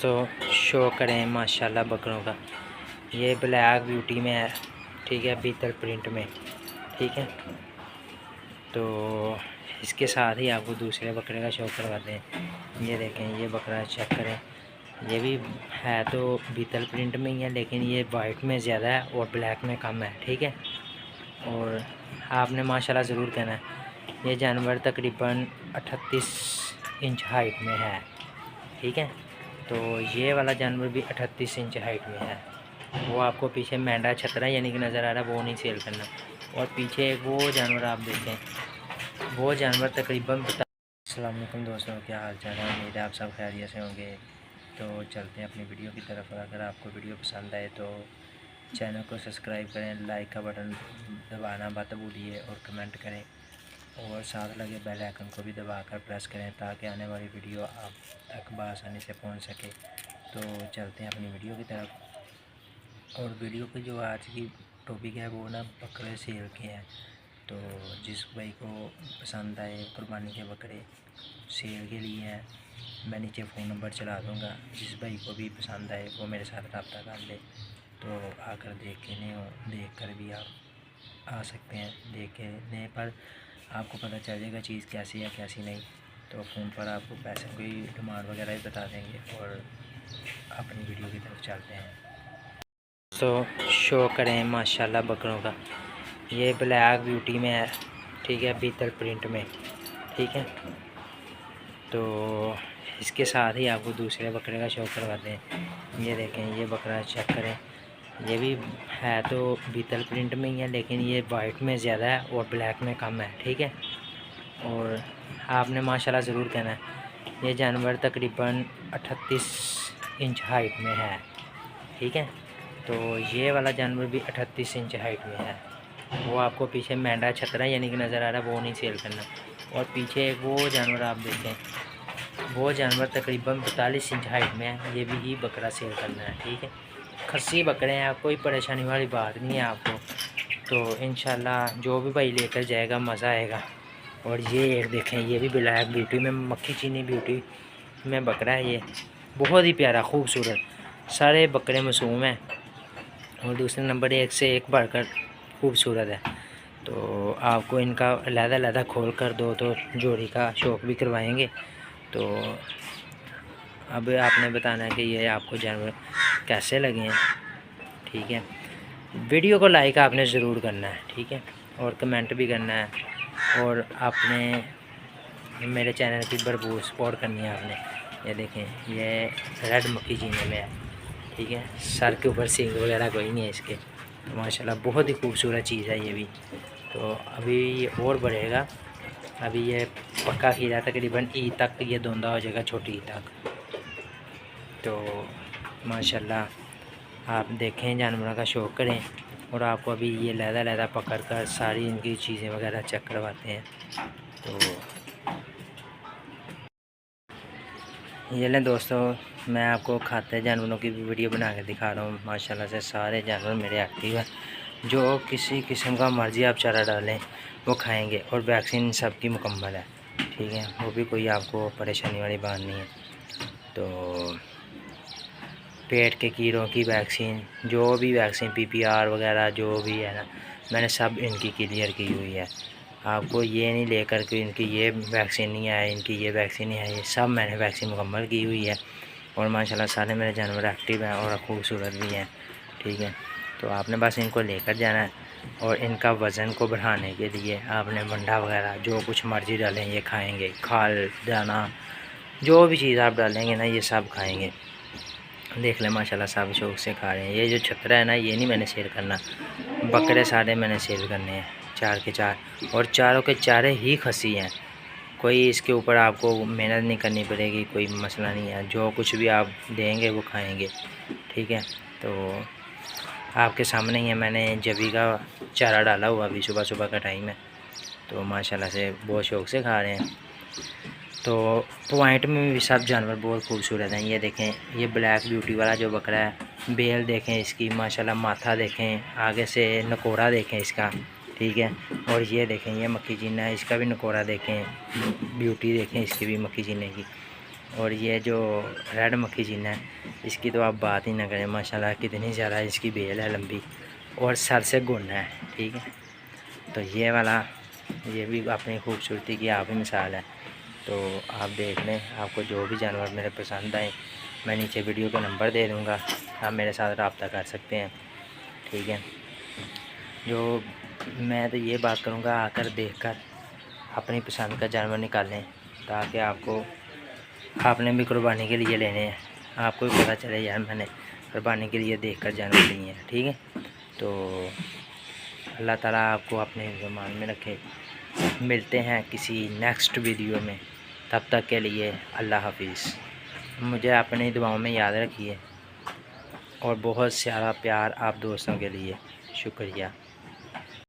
दोस्तों शो करें माशाल्लाह बकरों का। ये ब्लैक ब्यूटी में है, ठीक है, बीतल प्रिंट में, ठीक है। तो इसके साथ ही आपको दूसरे बकरे का शो करवाते हैं। ये देखें, ये बकरा चेक करें, ये भी है तो बीतल प्रिंट में ही है, लेकिन ये वाइट में ज़्यादा है और ब्लैक में कम है, ठीक है। और आपने माशाल्लाह ज़रूर कहना है। ये जानवर तकरीबन 38 इंच हाइट में है, ठीक है। तो ये वाला जानवर भी 38 इंच हाइट में है। वो आपको पीछे मेंढा छतरा यानी कि नज़र आ रहा है, वो नहीं सेल करना। और पीछे वो जानवर आप देखें, वो जानवर तकरीबन अस्सलाम वालेकुम दोस्तों, क्या हाल चाल है। उम्मीद है आप सब खैरियत से होंगे। तो चलते हैं अपनी वीडियो की तरफ। अगर आपको वीडियो पसंद आए तो चैनल को सब्सक्राइब करें, लाइक का बटन दबाना मत भूलिए और कमेंट करें, और साथ लगे बेल आइकन को भी दबाकर प्रेस करें ताकि आने वाली वीडियो आप तक बआसानी से पहुंच सके। तो चलते हैं अपनी वीडियो की तरफ। और वीडियो की जो आज की टॉपिक है वो ना बकरे सेल के हैं। तो जिस भाई को पसंद आए कुर्बानी के बकरे सेल के लिए हैं, मैं नीचे फ़ोन नंबर चला दूँगा। जिस भाई को भी पसंद आए वो मेरे साथ रब्ता कर ले, तो आकर देख कर भी आप आ सकते हैं। देखने पर आपको पता चल जाएगा चीज़ कैसी है कैसी नहीं। तो फ़ोन पर आपको पैसे की डिमांड वगैरह भी बता देंगे। और अपनी वीडियो की तरफ चलते हैं। तो शो करें माशाल्लाह बकरों का। ये ब्लैक ब्यूटी में है, ठीक है, बीतल प्रिंट में, ठीक है। तो इसके साथ ही आपको दूसरे बकरे का शो करवाते हैं। ये देखें, ये बकरा चेक करें, ये भी है तो बीतल प्रिंट में ही है, लेकिन ये वाइट में ज़्यादा है और ब्लैक में कम है, ठीक है। और आपने माशाल्लाह ज़रूर कहना है। ये जानवर तकरीबन 38 इंच हाइट में है, ठीक है। तो ये वाला जानवर भी 38 इंच हाइट में है। वो आपको पीछे मेंढा छतरा यानी कि नज़र आ रहा है, वो नहीं सेल करना। और पीछे वो जानवर आप देखें, वो जानवर तकरीबन 42 इंच हाइट में है। ये भी ही बकरा सेल करना है, ठीक है। खस्सी बकरे हैं, कोई परेशानी वाली बात नहीं है आपको। तो इंशाल्लाह जो भी भाई लेकर जाएगा मज़ा आएगा। और ये एक देखें, ये भी ब्लैक ब्यूटी में मक्खी चीनी ब्यूटी में बकरा है। ये बहुत ही प्यारा खूबसूरत, सारे बकरे मासूम हैं और दूसरे नंबर एक से एक बढ़कर खूबसूरत है। तो आपको इनका अलग-अलग खोल कर दो तो जोड़ी का शौक़ भी करवाएंगे। तो अब आपने बताना है कि ये आपको जानवर कैसे लगे हैं, ठीक है। वीडियो को लाइक आपने ज़रूर करना है, ठीक है, और कमेंट भी करना है। और आपने मेरे चैनल की भरपूर सपोर्ट करनी है आपने। ये देखें, ये रेड मक्खी जीने में है, ठीक है। सर के ऊपर सींग वगैरह कोई नहीं है इसके। तो माशाल्लाह बहुत ही खूबसूरत चीज़ है ये भी। तो अभी ये और बढ़ेगा। अभी ये पक्का खीरा तकरीबन ईद तक ये दोंदा हो जाएगा, छोटी ईद तक। तो माशाल्लाह आप देखें, जानवरों का शौक़ करें। और आपको अभी ये लहदा पकड़ कर सारी इनकी चीज़ें वगैरह चेक करवाते हैं। तो ये लें दोस्तों, मैं आपको खाते जानवरों की भी वीडियो बना के दिखा रहा हूँ। माशाल्लाह से सारे जानवर मेरे एक्टिव हैं। जो किसी किस्म का मर्ज़ी आप चारा डालें वो खाएंगे, और वैक्सीन सबकी मुकम्मल है, ठीक है। वो भी कोई आपको परेशानी वाली बात नहीं है। तो पेट के कीड़ों की वैक्सीन, जो भी वैक्सीन PPR वगैरह जो भी है ना, मैंने सब इनकी क्लियर की हुई है। आपको ये नहीं लेकर के इनकी ये वैक्सीन नहीं है, इनकी ये वैक्सीन नहीं है, ये सब मैंने वैक्सीन मुकम्मल की हुई है। और माशाल्लाह सारे मेरे जानवर एक्टिव हैं और खूबसूरत भी हैं, ठीक है। तो आपने बस इनको लेकर जाना है। और इनका वज़न को बढ़ाने के लिए आपने मंडा वगैरह जो कुछ मर्ज़ी डालें ये खाएँगे। खाल दाना जो भी चीज़ आप डालेंगे ना ये सब खाएँगे। देख लें माशाल्लाह सब शौक़ से खा रहे हैं। ये जो छतरा है ना, ये नहीं मैंने सेल करना, बकरे सारे मैंने सेल करने हैं, 4 के 4। और चारों के चारे ही खसी हैं। कोई इसके ऊपर आपको मेहनत नहीं करनी पड़ेगी, कोई मसला नहीं है। जो कुछ भी आप देंगे वो खाएंगे, ठीक है। तो आपके सामने ही है, मैंने जबी का चारा डाला हुआ अभी सुबह का टाइम है। तो माशाल्लाह से बहुत शौक़ से खा रहे हैं। तो पॉइंट में भी सब जानवर बहुत खूबसूरत हैं। ये देखें, ये ब्लैक ब्यूटी वाला जो बकरा है, बेल देखें इसकी, माशाल्लाह माथा देखें, आगे से नकोरा देखें इसका, ठीक है। और ये देखें, ये मक्खी जीना है, इसका भी नकोरा देखें, ब्यूटी देखें इसकी भी मक्खी जीने की। और ये जो रेड मक्खी जिन्ना है, इसकी तो आप बात ही ना करें, माशाल्लाह कितनी ज़्यादा इसकी बेल है लंबी और सर से गुना है। ठीक है, तो ये वाला ये भी अपनी खूबसूरती की आप ही मिसाल है। तो आप देख लें, आपको जो भी जानवर मेरे पसंद आए मैं नीचे वीडियो का नंबर दे दूँगा, आप मेरे साथ रब्ता कर सकते हैं। ठीक है, जो मैं तो ये बात करूँगा, आकर देखकर अपनी पसंद का जानवर निकालें, ताकि आपने भी कुर्बानी के लिए लेने हैं, आपको भी पता चले यार मैंने कुर्बानी के लिए देखकर जानवर लिए हैं। ठीक है, तो अल्लाह ताला आपको अपने ईमान में रखे। मिलते हैं किसी नेक्स्ट वीडियो में, तब तक के लिए अल्लाह हाफिज़। मुझे अपनी दुआओं में याद रखिए और बहुत सारा प्यार आप दोस्तों के लिए। शुक्रिया।